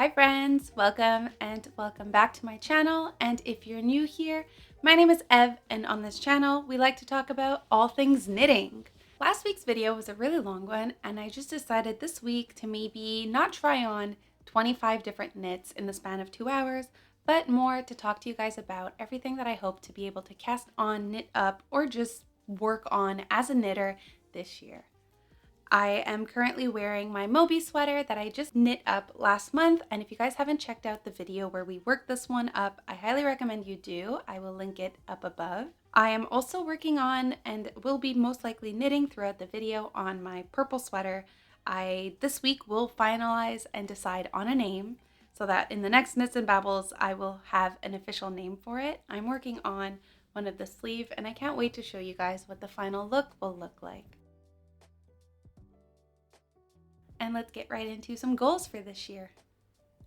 Hi friends, welcome back to my channel. And if you're new here, my name is Ev, and on this channel, we like to talk about all things knitting. Last week's video was a really long one, and I just decided this week to maybe not try on 25 different knits in the span of 2 hours, but more to talk to you guys about everything that I hope to be able to cast on, knit up, or just work on as a knitter this year. I am currently wearing my Moby sweater that I just knit up last month, and if you guys haven't checked out the video where we worked this one up, I highly recommend you do. I will link it up above. I am also working on, and will be most likely knitting throughout the video, on my purple sweater. This week will finalize and decide on a name so that in the next Knits and Babbles I will have an official name for it. I'm working on one of the sleeve, and I can't wait to show you guys what the final look will look like. And let's get right into some goals for this year.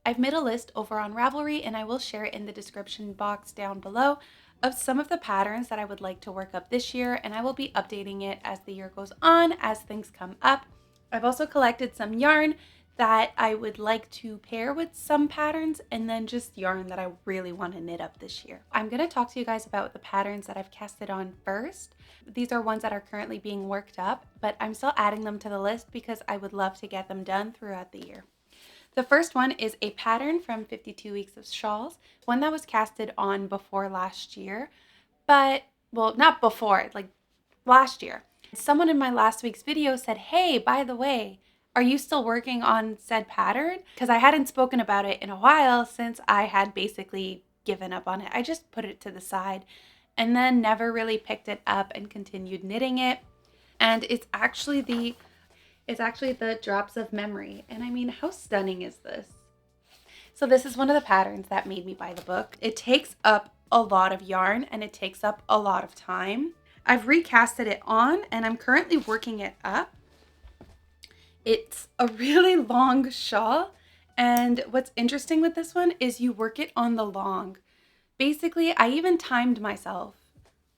I've made a list over on Ravelry, and I will share it in the description box down below, of some of the patterns that I would like to work up this year, and I will be updating it as the year goes on, as things come up. I've also collected some yarn that I would like to pair with some patterns, and then just yarn that I really want to knit up this year. I'm going to talk to you guys about the patterns that I've casted on first. These are ones that are currently being worked up, but I'm still adding them to the list because I would love to get them done throughout the year. The first one is a pattern from 52 Weeks of Shawls, one that was casted on before last year, but, well, not before, like last year. Someone in my last week's video said, hey, by the way, are you still working on said pattern? Because I hadn't spoken about it in a while, since I had basically given up on it. I just put it to the side and then never really picked it up and continued knitting it. And it's actually the Drops of Memory. And I mean, how stunning is this? So this is one of the patterns that made me buy the book. It takes up a lot of yarn and it takes up a lot of time. I've recasted it on and I'm currently working it up. It's a really long shawl, and what's interesting with this one is you work it on the long. Basically, I even timed myself,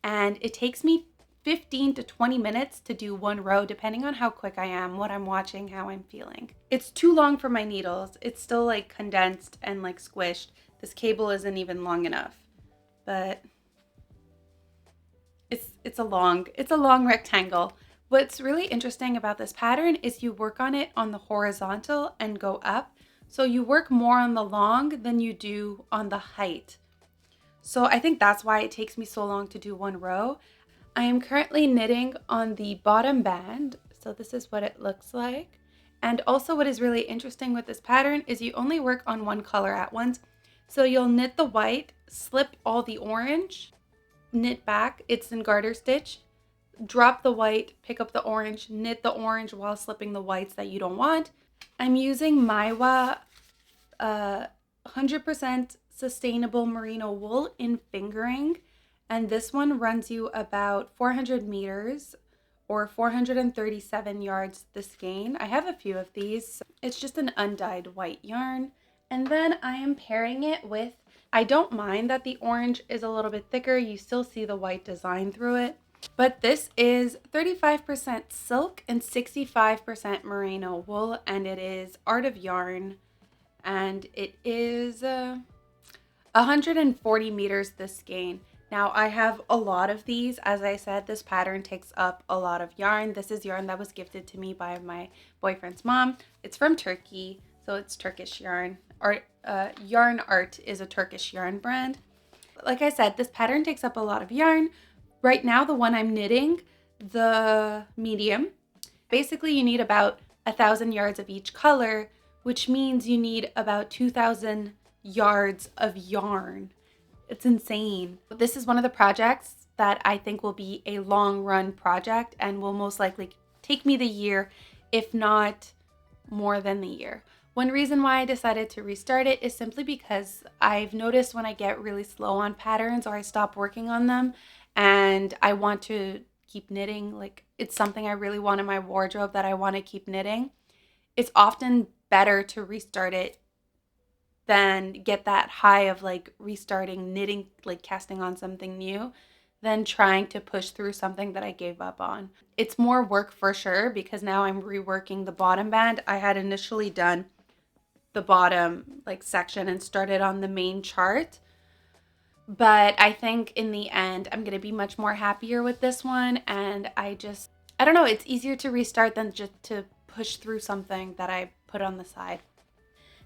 and it takes me 15 to 20 minutes to do one row, depending on how quick I am, what I'm watching, how I'm feeling. It's too long for my needles. It's still like condensed and like squished. This cable isn't even long enough, but it's a long rectangle. What's really interesting about this pattern is you work on it on the horizontal and go up. So you work more on the long than you do on the height. So I think that's why it takes me so long to do one row. I am currently knitting on the bottom band. So this is what it looks like. And also what is really interesting with this pattern is you only work on one color at once. So you'll knit the white, slip all the orange, knit back, it's in garter stitch, drop the white, pick up the orange, knit the orange while slipping the whites that you don't want. I'm using Maiwa 100% sustainable merino wool in fingering, and this one runs you about 400 meters or 437 yards the skein. I have a few of these. It's just an undyed white yarn, and then I am pairing it with, I don't mind that the orange is a little bit thicker. You still see the white design through it. But this is 35% silk and 65% merino wool, and it is Art of Yarn, and it is 140 meters this skein. Now I have a lot of these. As I said, this pattern takes up a lot of yarn. This is yarn that was gifted to me by my boyfriend's mom. It's from Turkey, so it's Turkish yarn. Yarn Art is a Turkish yarn brand. Like I said, this pattern takes up a lot of yarn. Right now, the one I'm knitting, the medium, basically you need about 1,000 yards of each color, which means you need about 2,000 yards of yarn. It's insane. This is one of the projects that I think will be a long run project and will most likely take me the year, if not more than the year. One reason why I decided to restart it is simply because I've noticed when I get really slow on patterns or I stop working on them, and I want to keep knitting, like it's something I really want in my wardrobe that I want to keep knitting, it's often better to restart it than get that high of like restarting knitting, like casting on something new, than trying to push through something that I gave up on. It's more work for sure, because now I'm reworking the bottom band. I had initially done the bottom like section and started on the main chart. But I think in the end, I'm going to be much more happier with this one. And I don't know, it's easier to restart than just to push through something that I put on the side.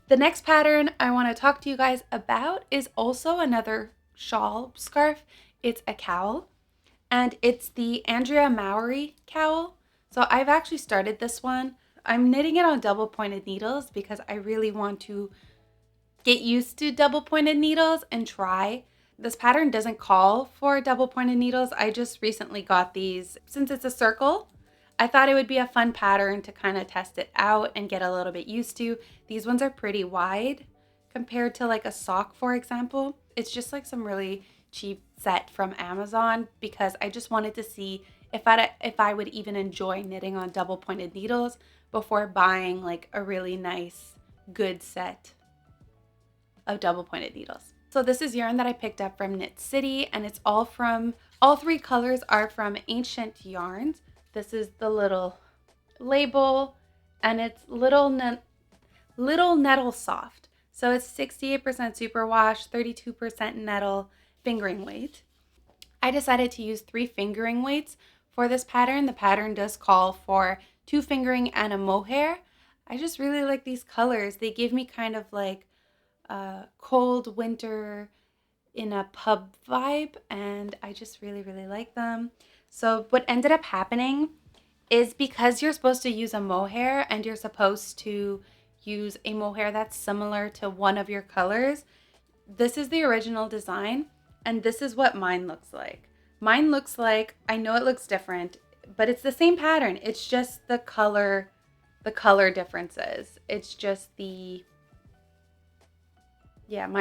The next pattern I want to talk to you guys about is also another shawl scarf. It's a cowl, and it's the Andrea Mowry cowl. So I've actually started this one. I'm knitting it on double pointed needles because I really want to get used to double pointed needles and try. This pattern doesn't call for double pointed needles. I just recently got these. Since it's a circle, I thought it would be a fun pattern to kind of test it out and get a little bit used to. These ones are pretty wide compared to like a sock, for example. It's just like some really cheap set from Amazon because I just wanted to see if I would even enjoy knitting on double pointed needles before buying like a really nice good set of double pointed needles. So this is yarn that I picked up from Knit City, and it's all 3 colors are from Ancient Yarns. This is the little label, and it's Little Nettle Soft. So it's 68% superwash, 32% nettle fingering weight. I decided to use 3 fingering weights for this pattern. The pattern does call for 2 fingering and a mohair. I just really like these colors. They give me kind of like a cold winter in a pub vibe, and I just really, really like them. So what ended up happening is because you're supposed to use a mohair and you're supposed to use a mohair that's similar to one of your colors, this is the original design, and this is what mine looks like. Mine looks like, I know it looks different, but it's the same pattern. It's just the color differences. It's just mine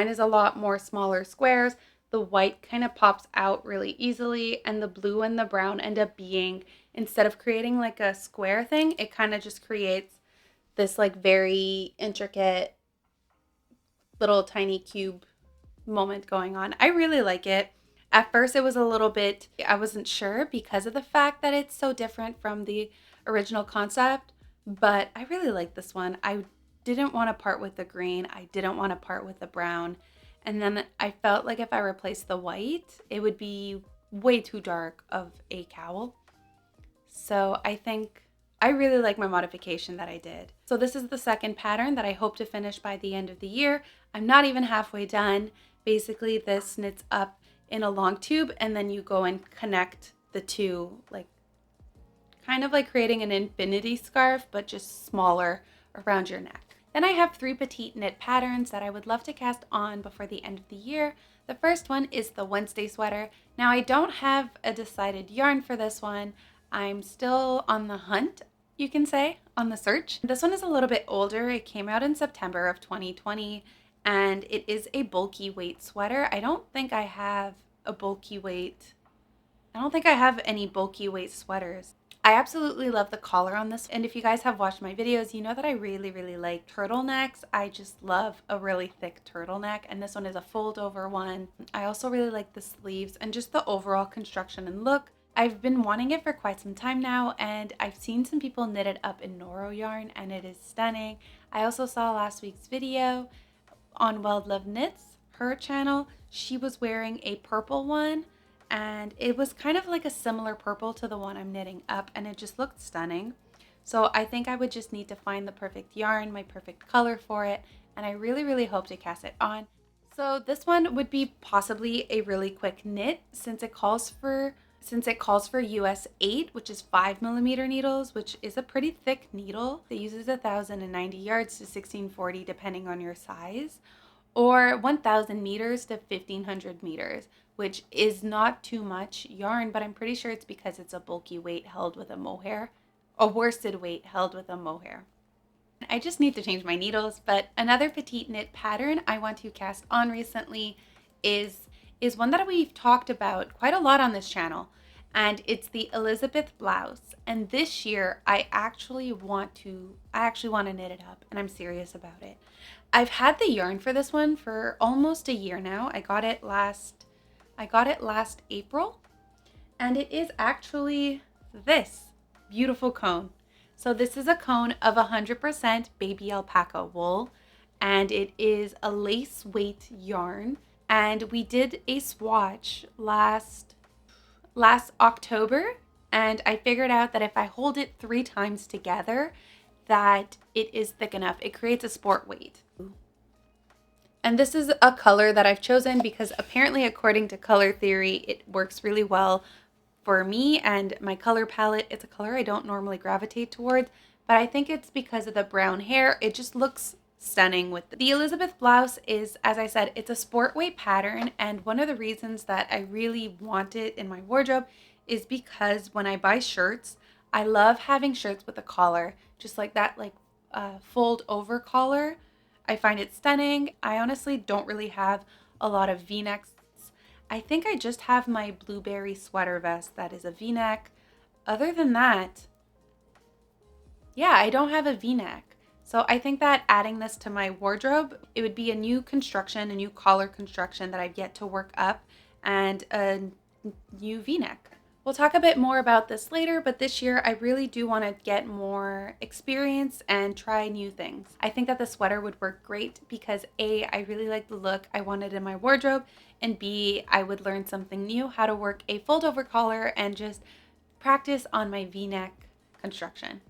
is a lot more smaller squares. The white kind of pops out really easily, and the blue and the brown end up being, instead of creating like a square thing, it kind of just creates this like very intricate little tiny cube moment going on. I really like it. At first it was a little bit, I wasn't sure because of the fact that it's so different from the original concept, but I really like this one. I didn't want to part with the green. I didn't want to part with the brown. And then I felt like if I replaced the white, it would be way too dark of a cowl. So I think I really like my modification that I did. So this is the second pattern that I hope to finish by the end of the year. I'm not even halfway done. Basically, this knits up in a long tube, and then you go and connect the two, like kind of like creating an infinity scarf, but just smaller around your neck. Then I have 3 petite knit patterns that I would love to cast on before the end of the year. The first one is the Wednesday sweater. Now I don't have a decided yarn for this one. I'm still on the hunt, you can say, on the search. This one is a little bit older. It came out in September of 2020, and it is a bulky weight sweater. I don't think I have any bulky weight sweaters. I absolutely love the collar on this, and if you guys have watched my videos, you know that I really, really like turtlenecks. I just love a really thick turtleneck, and this one is a fold over one. I also really like the sleeves and just the overall construction and look. I've been wanting it for quite some time now, and I've seen some people knit it up in Noro yarn, and it is stunning. I also saw last week's video on Weld Love Knits, her channel. She was wearing a purple one, and it was kind of like a similar purple to the one I'm knitting up, and it just looked stunning. So I think I would just need to find the perfect yarn, my perfect color for it, and I really, really hope to cast it on. So this one would be possibly a really quick knit since it calls for US 8, which is 5mm needles, which is a pretty thick needle. It uses 1,090 yards to 1,640 depending on your size, or 1,000 meters to 1,500 meters, which is not too much yarn, but I'm pretty sure it's because it's a bulky weight held with a mohair, a worsted weight held with a mohair. I just need to change my needles, but another petite knit pattern I want to cast on recently is one that we've talked about quite a lot on this channel, and it's the Elizabeth blouse. And this year I actually want to knit it up, and I'm serious about it. I've had the yarn for this one for almost a year now. I got it last April, and it is actually this beautiful cone. So this is a cone of 100% baby alpaca wool, and it is a lace weight yarn. And we did a swatch last October, and I figured out that if I hold it 3 times together, that it is thick enough. It creates a sport weight. And this is a color that I've chosen because apparently, according to color theory, it works really well for me and my color palette. It's a color I don't normally gravitate towards, but I think it's because of the brown hair. It just looks stunning with the Elizabeth blouse. Is, as I said, it's a sport weight pattern, and one of the reasons that I really want it in my wardrobe is because when I buy shirts, I love having shirts with a collar, just like that, like fold over collar. I find it stunning. I honestly don't really have a lot of V-necks. I think I just have my blueberry sweater vest that is a V-neck. Other than that, yeah, I don't have a V-neck. So I think that adding this to my wardrobe, it would be a new construction, a new collar construction that I've yet to work up, and a new V-neck. We'll talk a bit more about this later, but this year I really do want to get more experience and try new things. I think that the sweater would work great because A, I really like the look I wanted in my wardrobe, and B, I would learn something new, how to work a fold over collar and just practice on my V-neck construction.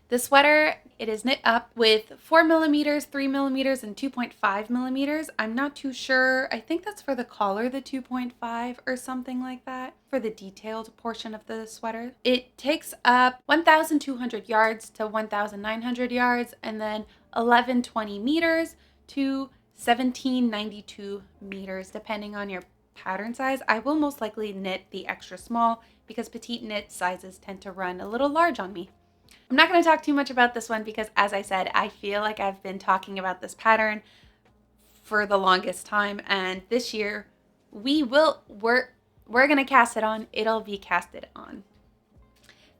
The sweater, it is knit up with 4 millimeters, 3 millimeters, and 2.5 millimeters. I'm not too sure. I think that's for the collar, the 2.5 or something like that, for the detailed portion of the sweater. It takes up 1,200 yards to 1,900 yards, and then 1120 meters to 1792 meters, depending on your pattern size. I will most likely knit the extra small because petite knit sizes tend to run a little large on me. I'm not going to talk too much about this one because, as I said, I feel like I've been talking about this pattern for the longest time, and this year we're going to cast it on. It'll be casted on.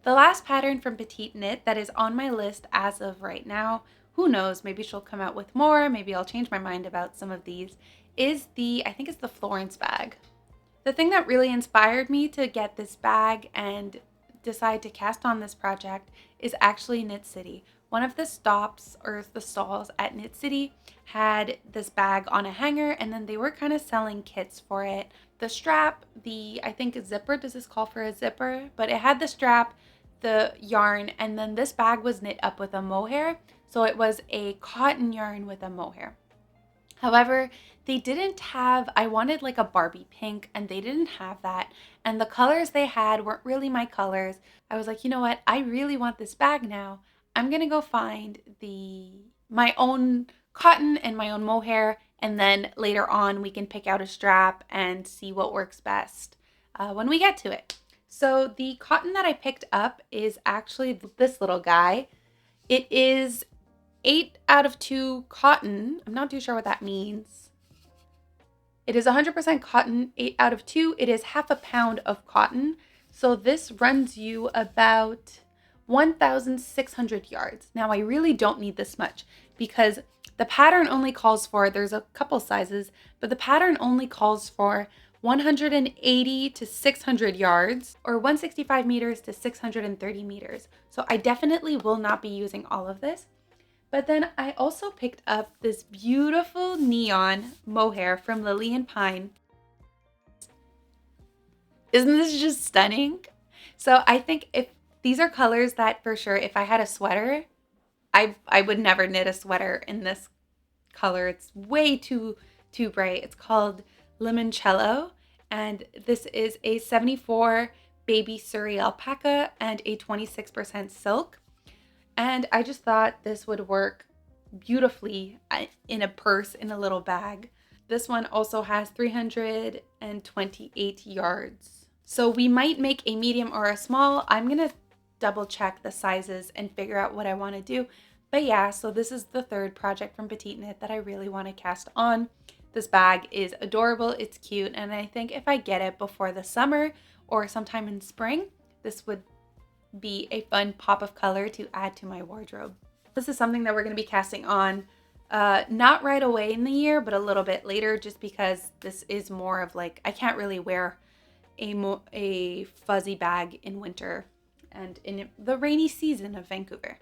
The last pattern from Petite Knit that is on my list as of right now, who knows, maybe she'll come out with more, maybe I'll change my mind about some of these, is I think it's the Florence bag. The thing that really inspired me to get this bag and decide to cast on this project is actually Knit City. One of the stops or the stalls at Knit City had this bag on a hanger, and then they were kind of selling kits for it. The strap, I think a zipper, does this call for a zipper? But it had the strap, the yarn, and then this bag was knit up with a mohair. So it was a cotton yarn with a mohair. However, they didn't have, I wanted like a Barbie pink, and they didn't have that. And the colors they had weren't really my colors. I was like, you know what? I really want this bag now. I'm going to go find my own cotton and my own mohair. And then later on, we can pick out a strap and see what works best when we get to it. So the cotton that I picked up is actually this little guy. It is 8 out of 2 cotton. I'm not too sure what that means. It is 100% cotton, 8 out of 2. It is half a pound of cotton. So this runs you about 1,600 yards. Now I really don't need this much because the pattern only calls for, there's a couple sizes, but the pattern only calls for 180 to 600 yards or 165 meters to 630 meters. So I definitely will not be using all of this. But then I also picked up this beautiful neon mohair from Lily and Pine. Isn't this just stunning? So I think if these are colors that for sure, if I had a sweater, I would never knit a sweater in this color. It's way too bright. It's called Limoncello, and this is a 74 baby Surrey alpaca and a 26% silk. And I just thought this would work beautifully in a purse, in a little bag. This one also has 328 yards. So we might make a medium or a small. I'm going to double check the sizes and figure out what I want to do. But yeah, so this is the third project from Petite Knit that I really want to cast on. This bag is adorable, it's cute, and I think if I get it before the summer or sometime in spring, this would be a fun pop of color to add to my wardrobe. This is something that we're going to be casting on not right away in the year, but a little bit later, just because this is more of like, I can't really wear a fuzzy bag in winter and in the rainy season of Vancouver.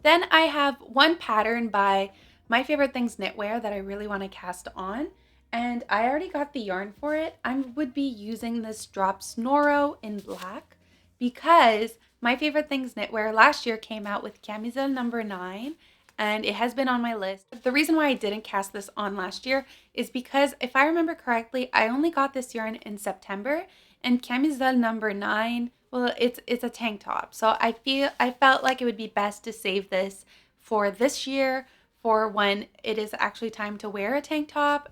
Then I have one pattern by My Favorite Things knitwear that I really want to cast on. And I already got the yarn for it. I would be using this Drops Noro in black because My Favorite Things knitwear last year came out with camisole number 9 and it has been on my list. The reason why I didn't cast this on last year is because if I remember correctly, I only got this yarn in September and camisole number 9, well, it's a tank top. So I felt like it would be best to save this for this year for when it is actually time to wear a tank top.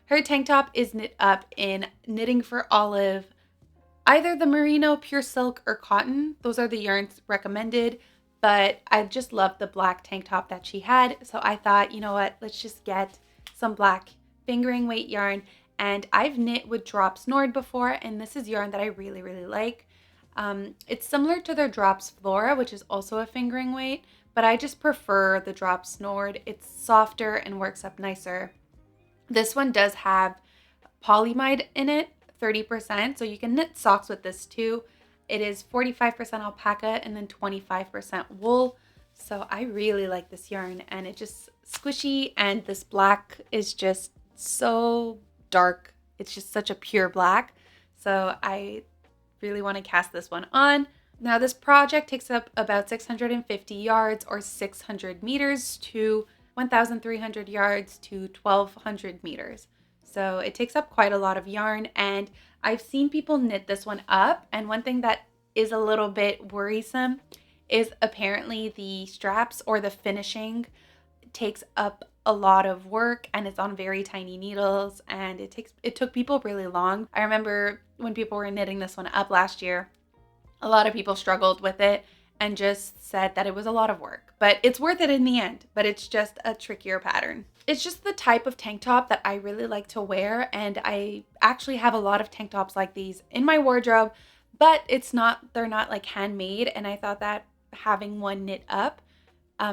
Her tank top is knit up in Knitting for Olive, either the merino, pure silk, or cotton. Those are the yarns recommended, but I just love the black tank top that she had. So I thought, you know what, let's just get some black fingering weight yarn. And I've knit with Drops Nord before, and this is yarn that I really, really like. It's similar to their Drops Flora, which is also a fingering weight, but I just prefer the Drops Nord. It's softer and works up nicer. This one does have polyamide in it, 30%, so you can knit socks with this too. It is 45% alpaca and then 25% wool. So I really like this yarn and it just squishy, and this black is just so dark. It's just such a pure black. So I really want to cast this one on. Now this project takes up about 650 yards or 600 meters to 1,300 yards to 1,200 meters. So it takes up quite a lot of yarn, and I've seen people knit this one up. And one thing that is a little bit worrisome is apparently the straps or the finishing takes up a lot of work and it's on very tiny needles, and it took people really long. I remember when people were knitting this one up last year, a lot of people struggled with it and just said that it was a lot of work, but it's worth it in the end. But it's just a trickier pattern. It's just the type of tank top that I really like to wear, and I actually have a lot of tank tops like these in my wardrobe, but they're not like handmade, and I thought that having one knit up,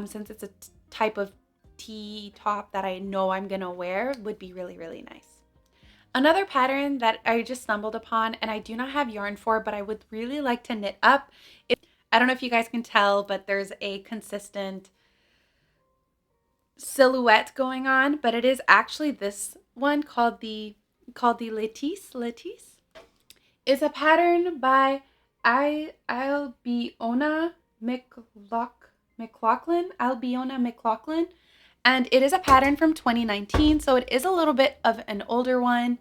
since it's a type of tee top that I know I'm gonna wear, would be really, really nice. Another pattern that I just stumbled upon and I do not have yarn for, but I would really like to knit up. I don't know if you guys can tell, but there's a consistent silhouette going on, but it is actually this one called the Latisse. Latisse is a pattern by Albiona McLaughlin. Albiona McLaughlin. And it is a pattern from 2019, so it is a little bit of an older one.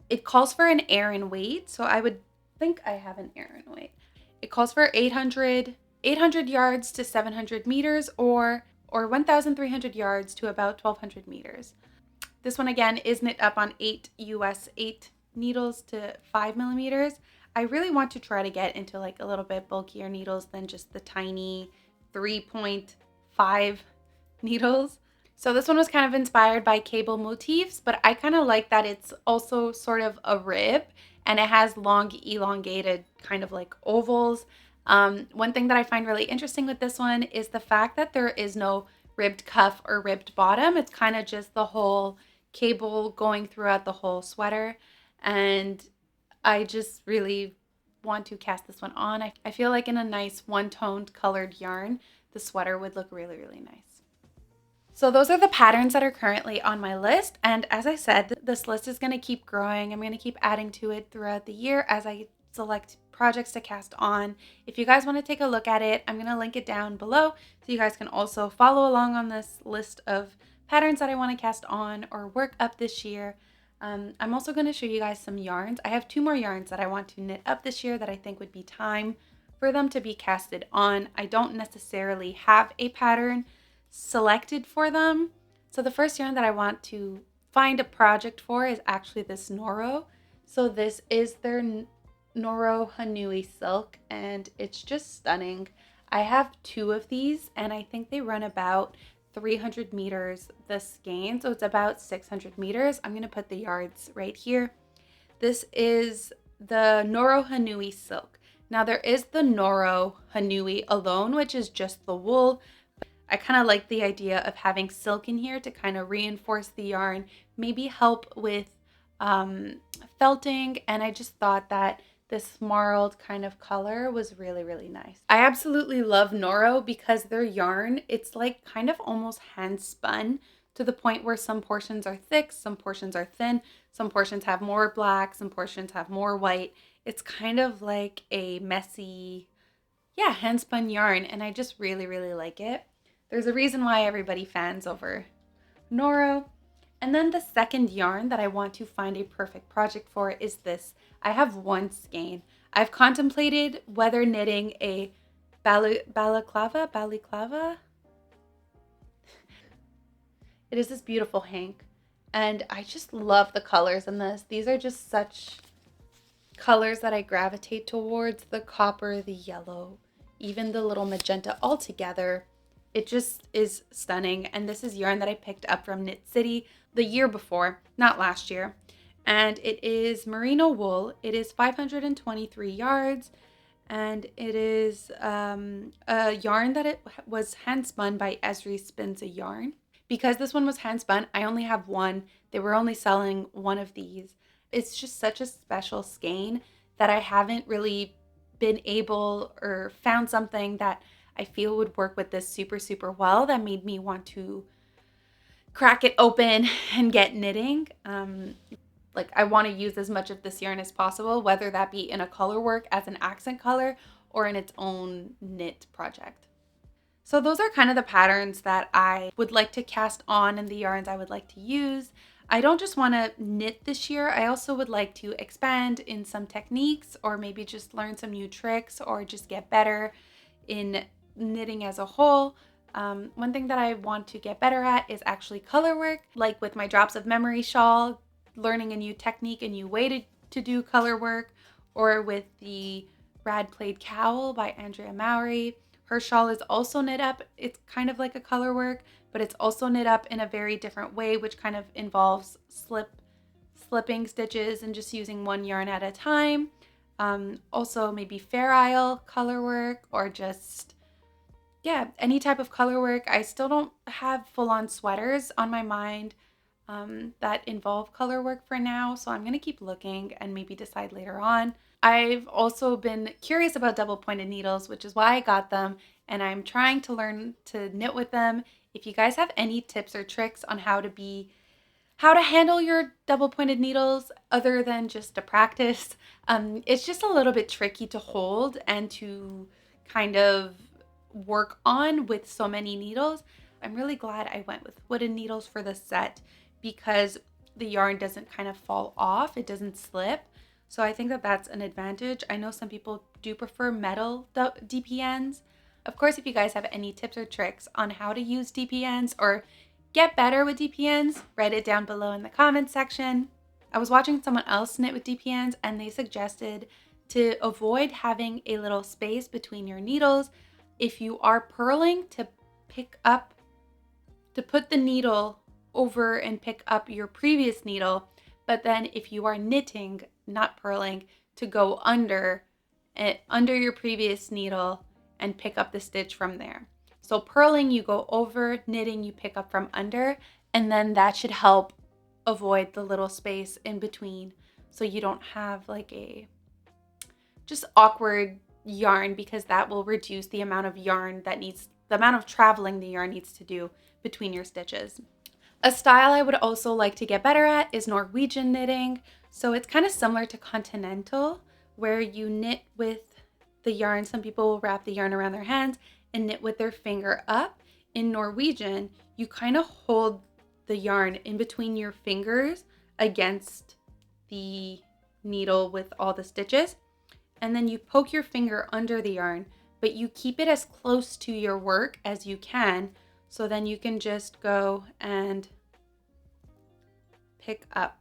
It calls for an Aran weight, so I would think I have an Aran weight. It calls for 800 yards to 700 meters or 1,300 yards to about 1,200 meters. This one again is knit up on 8 needles to 5 millimeters. I really want to try to get into like a little bit bulkier needles than just the tiny 3.5 needles. So this one was kind of inspired by cable motifs, but I kind of like that it's also sort of a rib and it has long elongated kind of like ovals. One thing that I find really interesting with this one is the fact that there is no ribbed cuff or ribbed bottom. It's kind of just the whole cable going throughout the whole sweater. And I just really want to cast this one on. I feel like in a nice one-toned colored yarn, the sweater would look really, really nice. So those are the patterns that are currently on my list. And as I said, this list is going to keep growing. I'm going to keep adding to it throughout the year as I select projects to cast on. If you guys want to take a look at it, I'm going to link it down below so you guys can also follow along on this list of patterns that I want to cast on or work up this year. I'm also going to show you guys some yarns. I have 2 more yarns that I want to knit up this year that I think would be time for them to be casted on. I don't necessarily have a pattern selected for them. So the first yarn that I want to find a project for is actually this Noro. So this is their Noro Hanui silk and it's just stunning. I have 2 of these and I think they run about 300 meters the skein, so it's about 600 meters. I'm going to put the yards right here. This is the Noro Hanui silk. Now there is the Noro Hanui alone, which is just the wool. I kind of like the idea of having silk in here to kind of reinforce the yarn, maybe help with felting, and I just thought that this marled kind of color was really, really nice. I absolutely love Noro because their yarn, it's like kind of almost hand spun. to the point where some portions are thick, some portions are thin, some portions have more black, some portions have more white. It's kind of like a messy, yeah, hand spun yarn, and I just really, really like it. There's a reason why everybody fans over Noro. And then the second yarn that I want to find a perfect project for is this. I have one skein. I've contemplated whether knitting a balaclava. It is this beautiful hank, and I just love the colors in this. These are just such colors that I gravitate towards: the copper, the yellow, even the little magenta all together. It just is stunning. And this is yarn that I picked up from Knit City the year before, not last year. And it is merino wool. It is 523 yards. And it is a yarn that it was hand spun by Esri Spins a Yarn. Because this one was hand spun, I only have one. They were only selling one of these. It's just such a special skein that I haven't really been able or found something that I feel would work with this super, super well that made me want to crack it open and get knitting. Like I want to use as much of this yarn as possible, whether that be in a color work as an accent color or in its own knit project. So those are kind of the patterns that I would like to cast on and the yarns I would like to use. I don't just want to knit this year. I also would like to expand in some techniques, or maybe just learn some new tricks, or just get better in knitting as a whole. One thing that I want to get better at is actually color work, like with my Drops of Memory shawl, learning a new technique, a new way to do color work, or with the Rad Plaid Cowl by Andrea Mowry. Her shawl is also knit up. It's kind of like a color work, but it's also knit up in a very different way, which kind of involves slipping stitches and just using one yarn at a time. Also maybe Fair Isle color work, or just, yeah, any type of color work. I still don't have full-on sweaters on my mind that involve color work for now, so I'm going to keep looking and maybe decide later on. I've also been curious about double pointed needles, which is why I got them, and I'm trying to learn to knit with them. If you guys have any tips or tricks on how to handle your double pointed needles other than just to practice, it's just a little bit tricky to hold and to kind of work on with so many needles. I'm really glad I went with wooden needles for this set because the yarn doesn't kind of fall off, it doesn't slip. So I think that that's an advantage. I know some people do prefer metal DPNs. Of course, if you guys have any tips or tricks on how to use DPNs or get better with DPNs, write it down below in the comments section. I was watching someone else knit with DPNs, and they suggested to avoid having a little space between your needles if you are purling, to put the needle over and pick up your previous needle. But then if you are knitting, not purling, to go under your previous needle and pick up the stitch from there. So purling, you go over; knitting, you pick up from under, and then that should help avoid the little space in between, so you don't have like a just awkward yarn, because that will reduce the amount of traveling the yarn needs to do between your stitches. A style I would also like to get better at is Norwegian knitting. So it's kind of similar to continental, where you knit with the yarn. Some people will wrap the yarn around their hands and knit with their finger up. In Norwegian, you kind of hold the yarn in between your fingers against the needle with all the stitches, and then you poke your finger under the yarn, but you keep it as close to your work as you can. So then you can just go and pick up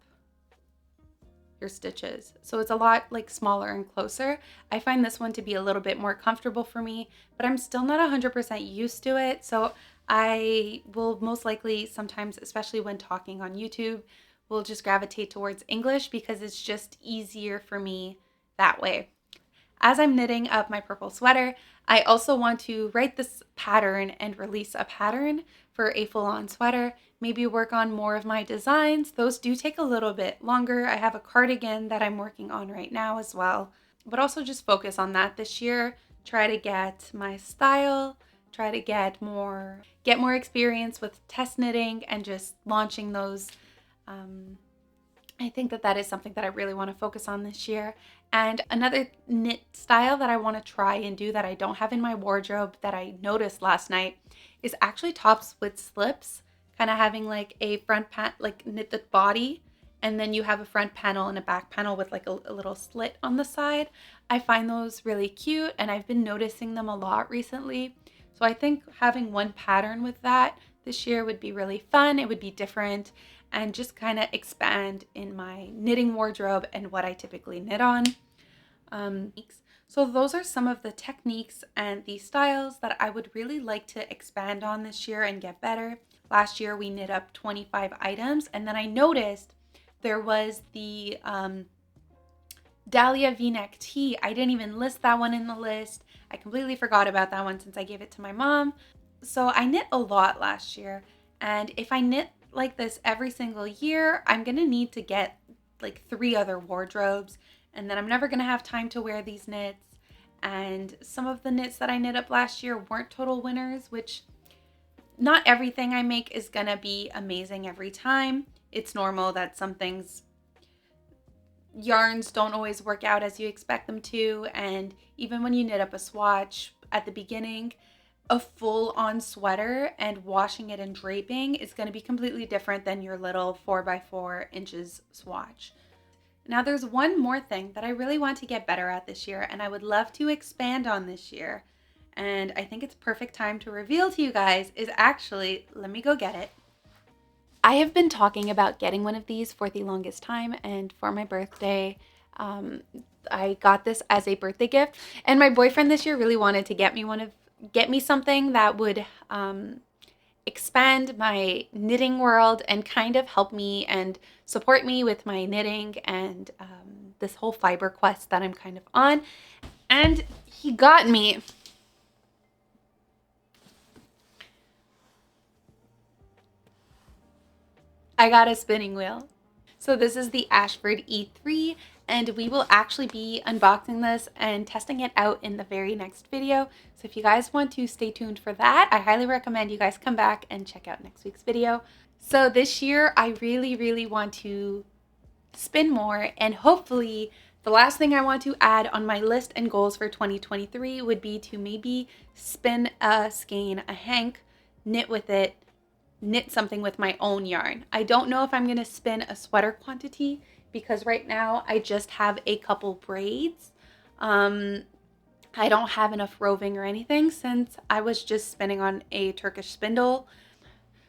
your stitches. So it's a lot like smaller and closer. I find this one to be a little bit more comfortable for me, but I'm still not 100% used to it. So I will most likely sometimes, especially when talking on YouTube, will just gravitate towards English because it's just easier for me that way. As I'm knitting up my purple sweater, I also want to write this pattern and release a pattern for a full-on sweater. Maybe work on more of my designs. Those do take a little bit longer. I have a cardigan that I'm working on right now as well, but also just focus on that this year. Try to get my style try to get more experience with test knitting and just launching those. I think that is something that I really want to focus on this year. And another knit style that I want to try and do that I don't have in my wardrobe that I noticed last night is actually tops with slips, kind of having like a front like knit the body, and then you have a front panel and a back panel with like a little slit on the side. I find those really cute and I've been noticing them a lot recently. So I think having one pattern with that this year would be really fun. It would be different and just kind of expand in my knitting wardrobe and what I typically knit on. So those are some of the techniques and the styles that I would really like to expand on this year and get better. Last year we knit up 25 items, and then I noticed there was the Dahlia V-neck tee. I didn't even list that one in the list. I completely forgot about that one since I gave it to my mom. So I knit a lot last year, and if I knit like this every single year, I'm gonna need to get like 3 other wardrobes, and then I'm never gonna have time to wear these knits. And some of the knits that I knit up last year weren't total winners, which not everything I make is gonna be amazing every time. It's normal that some things, yarns don't always work out as you expect them to, and even when you knit up a swatch at the beginning, a full-on sweater and washing it and draping is going to be completely different than your little 4x4 inches swatch. Now there's one more thing that I really want to get better at this year, and I would love to expand on this year, and I think it's perfect time to reveal to you guys is actually, let me go get it. I have been talking about getting one of these for the longest time, and for my birthday, I got this as a birthday gift, and my boyfriend this year really wanted to get me something that would expand my knitting world and kind of help me and support me with my knitting and this whole fiber quest that I'm kind of on. And he got me a spinning wheel. So this is the Ashford E3, and we will actually be unboxing this and testing it out in the very next video. So if you guys want to stay tuned for that, I highly recommend you guys come back and check out next week's video. So this year, I really, really want to spin more, and hopefully the last thing I want to add on my list and goals for 2023 would be to maybe spin a skein, a hank, knit with it, knit something with my own yarn. I don't know if I'm going to spin a sweater quantity because right now I just have a couple braids. I don't have enough roving or anything since I was just spinning on a Turkish spindle.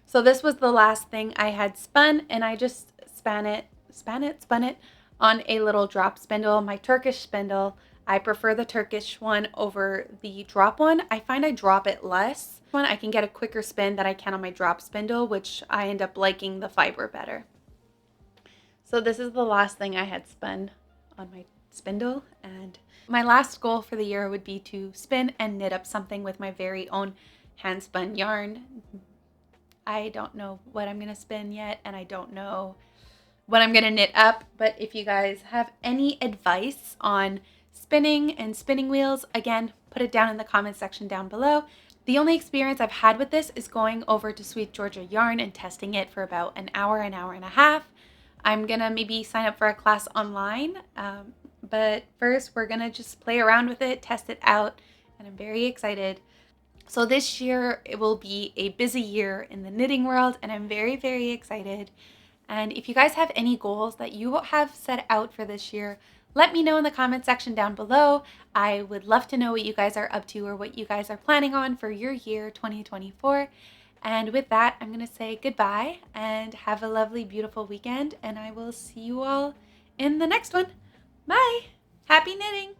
So this was the last thing I had spun, and I just spun it on a little drop spindle, my Turkish spindle. I prefer the Turkish one over the drop one. I find I drop it less. I can get a quicker spin than I can on my drop spindle, which I end up liking the fiber better. So this is the last thing I had spun on my spindle, and my last goal for the year would be to spin and knit up something with my very own hand spun yarn. I don't know what I'm gonna spin yet, and I don't know what I'm gonna knit up, but if you guys have any advice on spinning and spinning wheels, again, put it down in the comment section down below. The only experience I've had with this is going over to Sweet Georgia Yarn and testing it for about an hour and a half. I'm gonna maybe sign up for a class online, but first we're gonna just play around with it, test it out, and I'm very excited. So this year it will be a busy year in the knitting world, and I'm very, very excited. And if you guys have any goals that you have set out for this year, let me know in the comment section down below. I would love to know what you guys are up to or what you guys are planning on for your year 2024. And with that, I'm going to say goodbye and have a lovely, beautiful weekend. And I will see you all in the next one. Bye. Happy knitting.